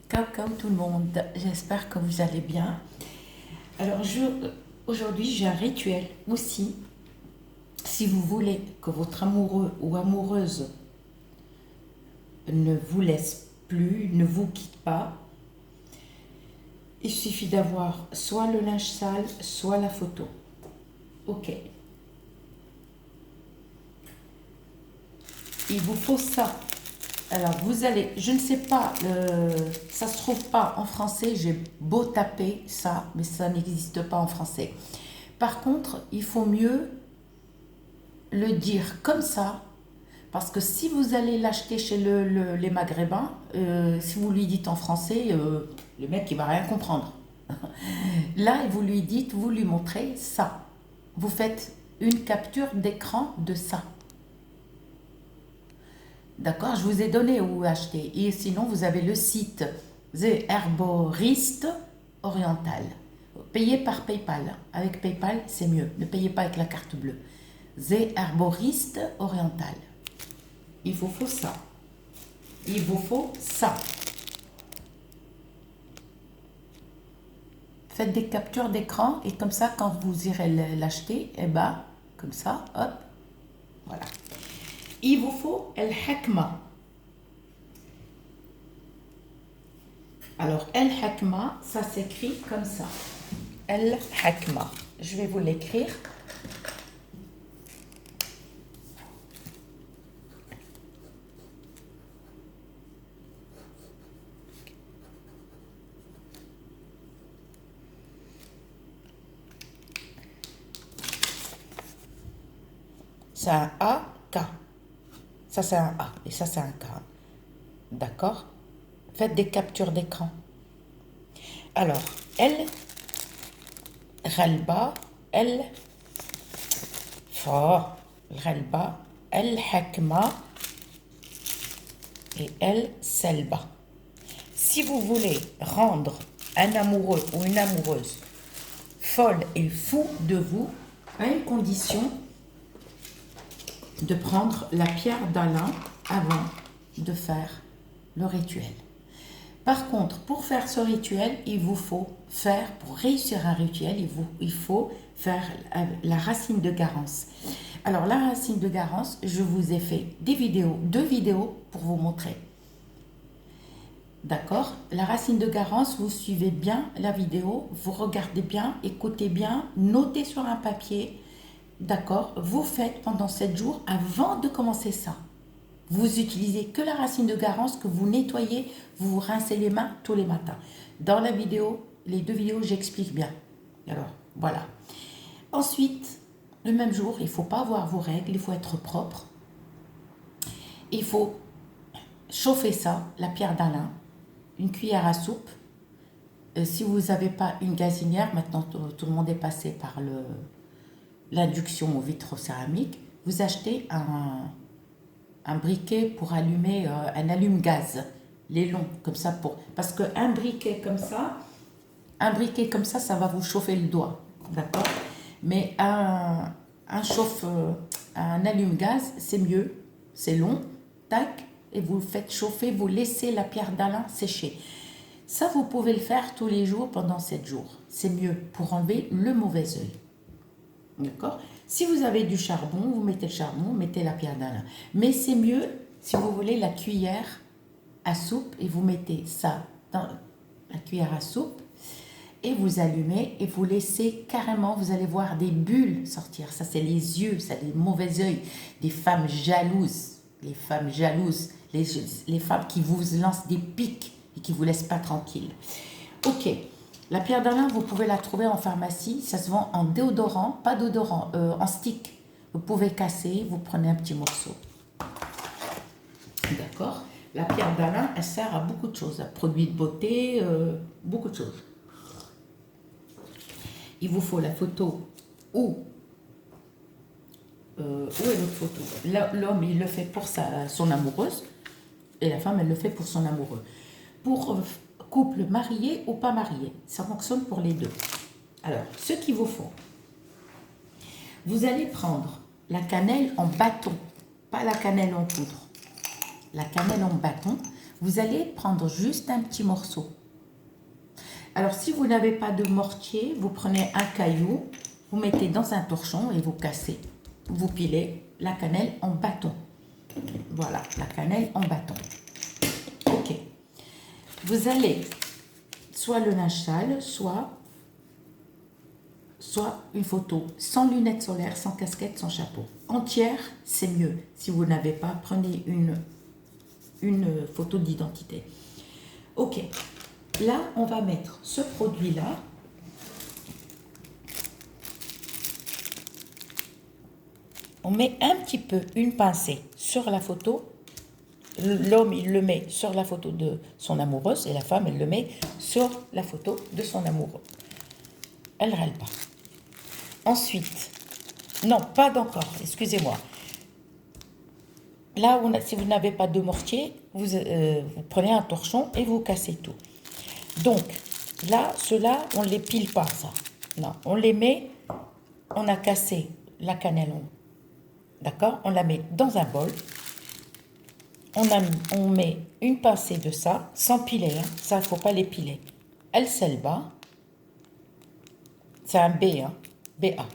Ciao tout le monde, j'espère que vous allez bien. Alors aujourd'hui j'ai un rituel aussi. Si vous voulez que votre amoureux ou amoureuse ne vous laisse plus, ne vous quitte pas, il suffit d'avoir soit le linge sale, soit la photo. Ok. Il vous faut ça. Alors vous allez, je ne sais pas, ça se trouve pas en français, j'ai beau taper ça, mais ça n'existe pas en français. Par contre, il faut mieux le dire comme ça, parce que si vous allez l'acheter chez les Maghrébins, si vous lui dites en français, le mec il va rien comprendre. Là, vous lui dites, vous lui montrez ça. Vous faites une capture d'écran de ça. D'accord, je vous ai donné où acheter. Et sinon, vous avez le site The Herboriste Oriental. Payez par PayPal. Avec PayPal, c'est mieux. Ne payez pas avec la carte bleue. The Herboriste Oriental. Il vous faut ça. Il vous faut ça. Faites des captures d'écran et comme ça, quand vous irez l'acheter, et ben, comme ça, hop, voilà. Il vous faut El Hakma. Alors, El Hakma, ça s'écrit comme ça. El Hakma. Je vais vous l'écrire. C'est un A, K. Ça, c'est un A et ça, c'est un K. D'accord? Faites des captures d'écran. Alors, El Ghalba, El Ghalba, El Hakma et El Selba. Si vous voulez rendre un amoureux ou une amoureuse folle et fou de vous, à une condition de prendre la pierre d'Alain avant de faire le rituel. Par contre, pour faire ce rituel, il vous faut faire, pour réussir un rituel, il faut faire la racine de Garance. Alors, la racine de Garance, je vous ai fait deux vidéos pour vous montrer. D'accord? La racine de Garance, vous suivez bien la vidéo, vous regardez bien, écoutez bien, notez sur un papier. D'accord? Vous faites pendant 7 jours avant de commencer ça. Vous utilisez que la racine de Garance que vous nettoyez, vous vous rincez les mains tous les matins. Dans la vidéo, les deux vidéos, j'explique bien. Alors, voilà. Ensuite, le même jour, il ne faut pas avoir vos règles, il faut être propre. Il faut chauffer ça, la pierre d'Alain, une cuillère à soupe. Si vous n'avez pas une gazinière, maintenant tout le monde est passé par l'induction au vitrocéramique, vous achetez un briquet pour allumer, un allume-gaz, les longs, comme ça, parce qu'un briquet comme ça, ça va vous chauffer le doigt, d'accord? Mais un allume-gaz, c'est mieux, c'est long, tac, et vous le faites chauffer, vous laissez la pierre d'Alain sécher. Ça, vous pouvez le faire tous les jours pendant 7 jours. C'est mieux pour enlever le mauvais œil. D'accord? Si vous avez du charbon, vous mettez le charbon, mettez la pierre d'Alain. Mais c'est mieux, si vous voulez, la cuillère à soupe et vous mettez ça dans la cuillère à soupe et vous allumez et vous laissez carrément, vous allez voir des bulles sortir. Ça, c'est les yeux, ça, les mauvais yeux des femmes jalouses. Les femmes jalouses, les femmes qui vous lancent des pics et qui ne vous laissent pas tranquille. Ok. La pierre d'Alain, vous pouvez la trouver en pharmacie. Ça se vend en déodorant, pas d'odorant, en stick. Vous pouvez casser, vous prenez un petit morceau. D'accord? La pierre d'Alain, elle sert à beaucoup de choses. À produits de beauté, beaucoup de choses. Il vous faut la photo où est votre photo? L'homme, il le fait pour son amoureuse et la femme, elle le fait pour son amoureux. Pour couple marié ou pas marié, ça fonctionne pour les deux. Alors, ce qu'il vous faut, vous allez prendre la cannelle en bâton, pas la cannelle en poudre. La cannelle en bâton, Vous allez prendre juste un petit morceau. Alors, si vous n'avez pas de mortier, vous prenez un caillou, vous mettez dans un torchon et vous cassez. Vous pilez la cannelle en bâton. Voilà, la cannelle en bâton. Ok. Vous allez soit le linge sale, soit une photo sans lunettes solaires, sans casquette, sans chapeau. Entière, c'est mieux. Si vous n'avez pas, prenez une photo d'identité. Ok. Là, on va mettre ce produit-là. On met un petit peu, une pincée sur la photo. L'homme, il le met sur la photo de son amoureuse et la femme, elle le met sur la photo de son amoureux. Elle ne râle pas. Ensuite, non, pas d'encore, excusez-moi. Là, si vous n'avez pas de mortier, vous prenez un torchon et vous cassez tout. Donc, là, ceux-là, on ne les pile pas, ça. Non, on les met, on a cassé la cannelle, d'accord? On la met dans un bol. On met une pincée de ça, sans piler, hein. Ça, il ne faut pas les piler. Elle s'éleva. C'est un B, hein, BA.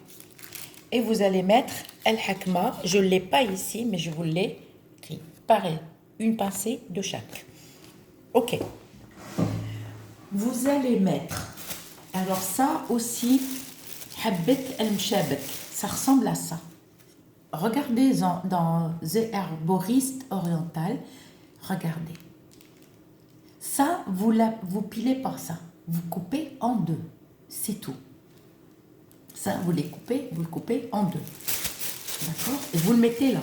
Et vous allez mettre El Hakma. Je ne l'ai pas ici, mais je vous l'ai écrit. Pareil, une pincée de chaque. Ok. Vous allez mettre, alors ça aussi, Habet El Mshabek. Ça ressemble à ça. Regardez dans The Herboriste Oriental. Regardez. Ça, vous pilez pas ça. Vous coupez en deux. C'est tout. Ça, vous le coupez en deux. D'accord? Et vous le mettez là.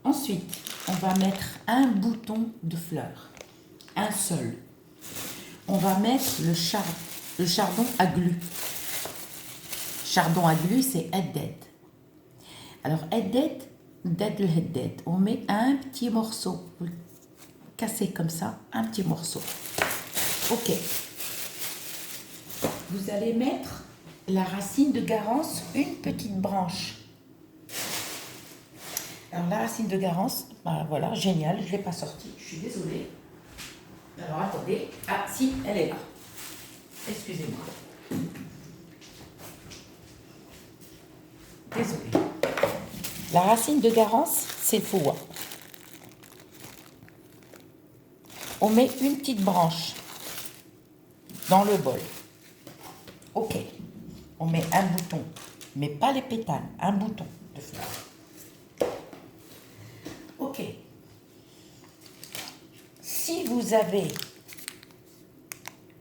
Ensuite, on va mettre un bouton de fleurs. Un seul. On va mettre le chardon à glu. Chardon à glu, c'est Edded. Alors, Edded, on met un petit morceau. Vous le cassez comme ça, un petit morceau. Ok. Vous allez mettre la racine de garance, une petite branche. Alors la racine de garance, ben voilà, génial, je ne l'ai pas sortie, je suis désolée. Alors attendez, ah si, elle est là. Excusez-moi. Désolée. La racine de garance, c'est foua. On met une petite branche dans le bol. Ok. On met un bouton, mais pas les pétales, un bouton de fleurs. Ok. Si vous avez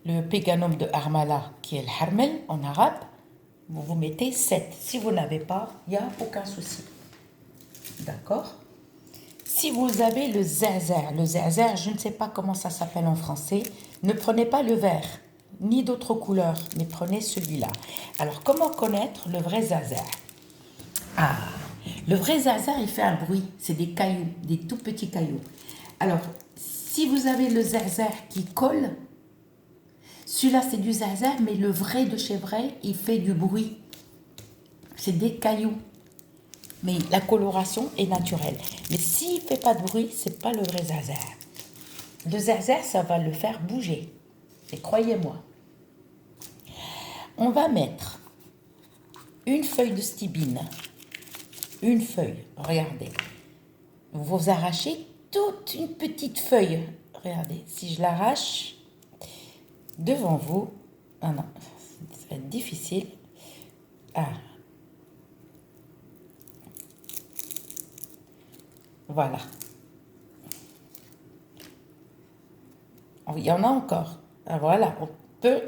le péganum de Harmala, qui est le harmel en arabe, vous mettez 7. Si vous n'avez pas, il n'y a aucun souci. D'accord? Si vous avez le za'zar, je ne sais pas comment ça s'appelle en français, ne prenez pas le vert, ni d'autres couleurs, mais prenez celui-là. Alors, comment connaître le vrai za'zar? Ah, le vrai za'zar, il fait un bruit. C'est des cailloux, des tout petits cailloux. Alors, si vous avez le za'zar qui colle, celui-là, c'est du za'zar, mais le vrai de chez vrai, il fait du bruit. C'est des cailloux. Mais la coloration est naturelle. Mais s'il ne fait pas de bruit, ce n'est pas le vrai za'zar. Le za'zar, ça va le faire bouger. Et croyez-moi. On va mettre une feuille de stibine. Une feuille, regardez. Vous arrachez toute une petite feuille. Regardez, si je l'arrache devant vous, ah non, ça va être difficile. Ah. Voilà. Il y en a encore. Ah, voilà, on peut...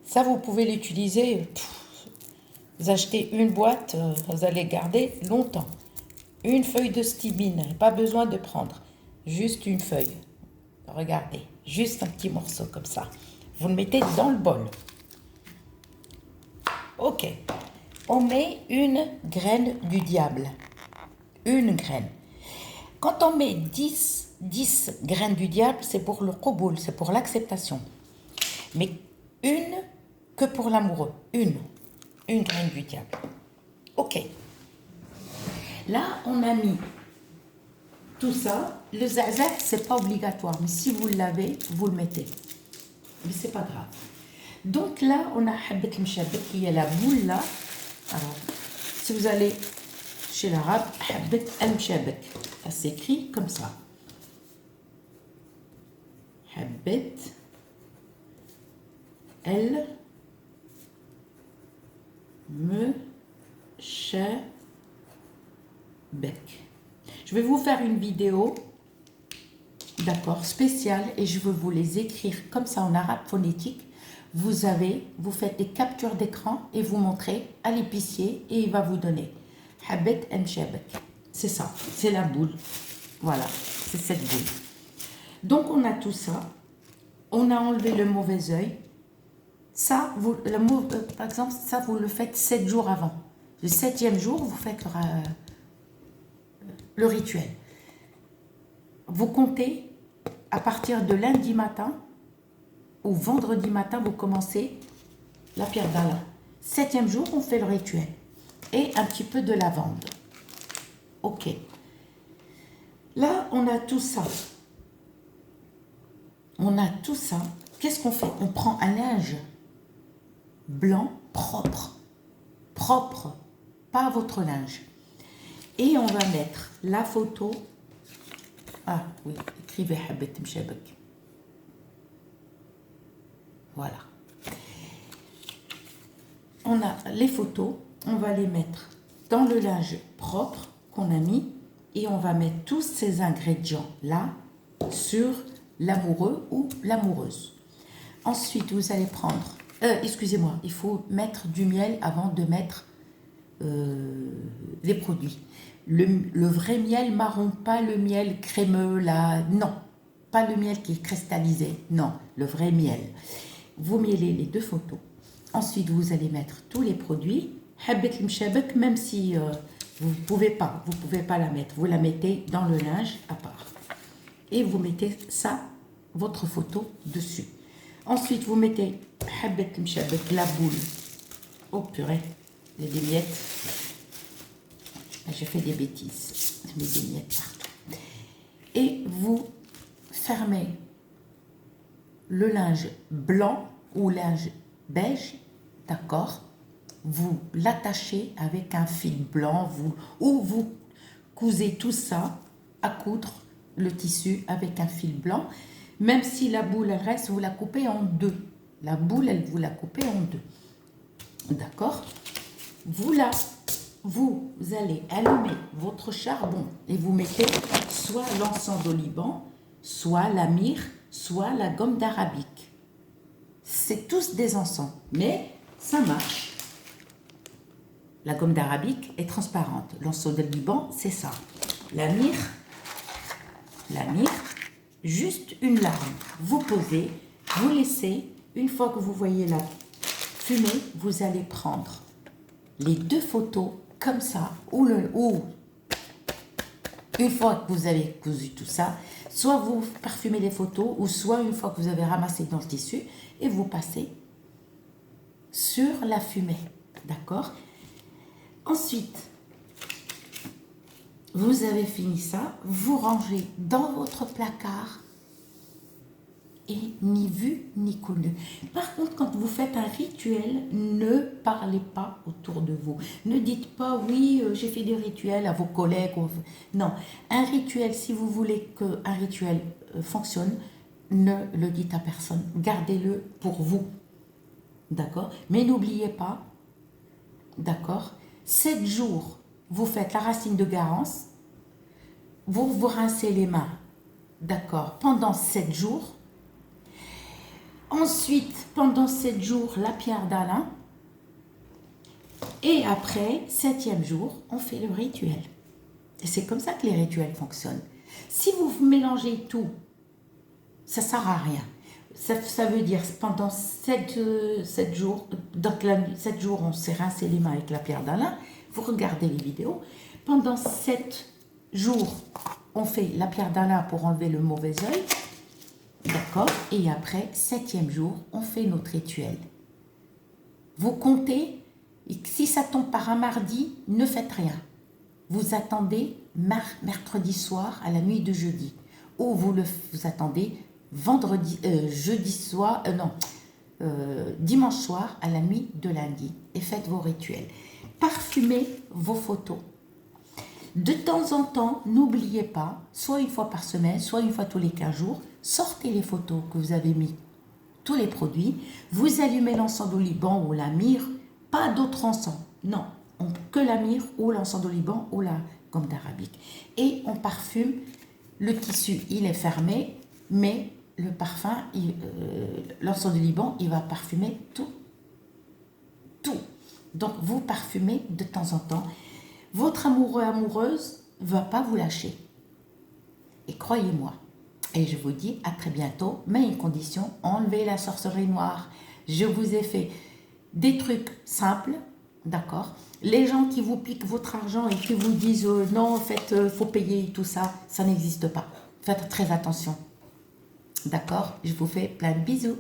Ça, vous pouvez l'utiliser. Vous achetez une boîte, vous allez garder longtemps. Une feuille de stibine, pas besoin de prendre. Juste une feuille. Regardez, juste un petit morceau comme ça. Vous le mettez dans le bol. Ok. On met une graine du diable. Une graine. Quand on met 10 graines du diable, c'est pour le qaboul, c'est pour l'acceptation. Mais une que pour l'amoureux. Une graine du diable. Ok. Là, on a mis tout ça, le zazak, c'est pas obligatoire, mais si vous l'avez, vous le mettez. Mais c'est pas grave. Donc là, on a habet mshabek, qui est la boule là. Alors, si vous allez chez l'arabe, habet mshabek, ça s'écrit comme ça. Habet el mshabek. Je vais vous faire une vidéo, d'accord, spéciale, et je vais vous les écrire comme ça en arabe phonétique. Vous faites des captures d'écran et vous montrez à l'épicier et il va vous donner habet mshabek. C'est ça, c'est la boule. Voilà, c'est cette boule. Donc on a tout ça. On a enlevé le mauvais œil. Ça, par exemple, ça vous le faites 7 jours avant. Le 7e jour, vous faites le rituel. Vous comptez à partir de lundi matin ou vendredi matin, vous commencez la pierre d'Alain. 7e jour, on fait le rituel. Et un petit peu de lavande. Ok. Là, on a tout ça. On a tout ça. Qu'est-ce qu'on fait? On prend un linge blanc propre. Propre. Pas votre linge. Et on va mettre la photo. Ah oui, écrivez habet mshabek. Voilà. On a les photos. On va les mettre dans le linge propre qu'on a mis. Et on va mettre tous ces ingrédients-là sur l'amoureux ou l'amoureuse. Ensuite, vous allez prendre... excusez-moi, il faut mettre du miel avant de mettre les produits. Le vrai miel marron, pas le miel crémeux, là, non. Pas le miel qui est cristallisé, non, le vrai miel. Vous mêlez les deux photos. Ensuite, vous allez mettre tous les produits. Habet mshabek, même si vous ne pouvez pas la mettre. Vous la mettez dans le linge à part. Et vous mettez ça, votre photo, dessus. Ensuite, vous mettez habet mshabek, la boule. Oh purée, il y a des miettes. J'ai fait des bêtises. J'ai mis des miettes partout. Et vous fermez le linge blanc ou linge beige, d'accord? Vous l'attachez avec un fil blanc, ou vous cousez tout ça à coudre le tissu avec un fil blanc. Même si la boule elle reste, vous la coupez en deux. La boule, vous la coupez en deux. D'accord? Vous allez allumer votre charbon et vous mettez soit l'encens d'oliban, soit la myrrhe, soit la gomme d'arabique. C'est tous des encens, mais ça marche. La gomme d'arabique est transparente. L'encens d'oliban, c'est ça. La myrrhe, juste une larme. Vous posez, vous laissez. Une fois que vous voyez la fumée, vous allez prendre les deux photos comme ça, ou une fois que vous avez cousu tout ça, soit vous parfumez les photos, ou soit une fois que vous avez ramassé dans le tissu, et vous passez sur la fumée. D'accord? Ensuite, vous avez fini ça, vous rangez dans votre placard et ni vu ni connu. Par contre, quand vous faites un rituel, ne parlez pas autour de vous. Ne dites pas, oui, j'ai fait des rituels à vos collègues. Non, un rituel, si vous voulez qu'un rituel fonctionne, ne le dites à personne. Gardez-le pour vous. D'accord? Mais n'oubliez pas, d'accord, 7 jours, vous faites la racine de Garance, vous vous rincez les mains, d'accord, pendant 7 jours. Ensuite, pendant 7 jours, la pierre d'Alain. Et après, 7e jour, on fait le rituel. Et c'est comme ça que les rituels fonctionnent. Si vous mélangez tout, ça ne sert à rien. Ça veut dire pendant 7 jours, donc 7 jours, on s'est rincé les mains avec la pierre d'Alain. Vous regardez les vidéos. Pendant 7 jours, on fait la pierre d'Alain pour enlever le mauvais œil. D'accord? Et après, 7e jour, on fait notre rituel. Vous comptez, et si ça tombe par un mardi, ne faites rien. vous attendez mercredi soir à la nuit de jeudi. Ou vous attendez jeudi soir, dimanche soir à la nuit de lundi. Et faites vos rituels. Parfumez vos photos. De temps en temps, n'oubliez pas, soit une fois par semaine, soit une fois tous les 15 jours, sortez les photos que vous avez mis, tous les produits, vous allumez l'encens d'oliban ou la myrrhe, pas d'autre encens, non, que la myrrhe ou l'encens d'oliban ou la gomme d'arabique. Et on parfume, le tissu il est fermé, mais le parfum, l'encens d'oliban, il va parfumer tout. Donc vous parfumez de temps en temps. Votre amoureux, amoureuse ne va pas vous lâcher. Et croyez-moi, et je vous dis à très bientôt, mais une condition, enlevez la sorcellerie noire. Je vous ai fait des trucs simples, d'accord? Les gens qui vous piquent votre argent et qui vous disent non, en fait, faut payer tout ça, ça n'existe pas. Faites très attention. D'accord? Je vous fais plein de bisous.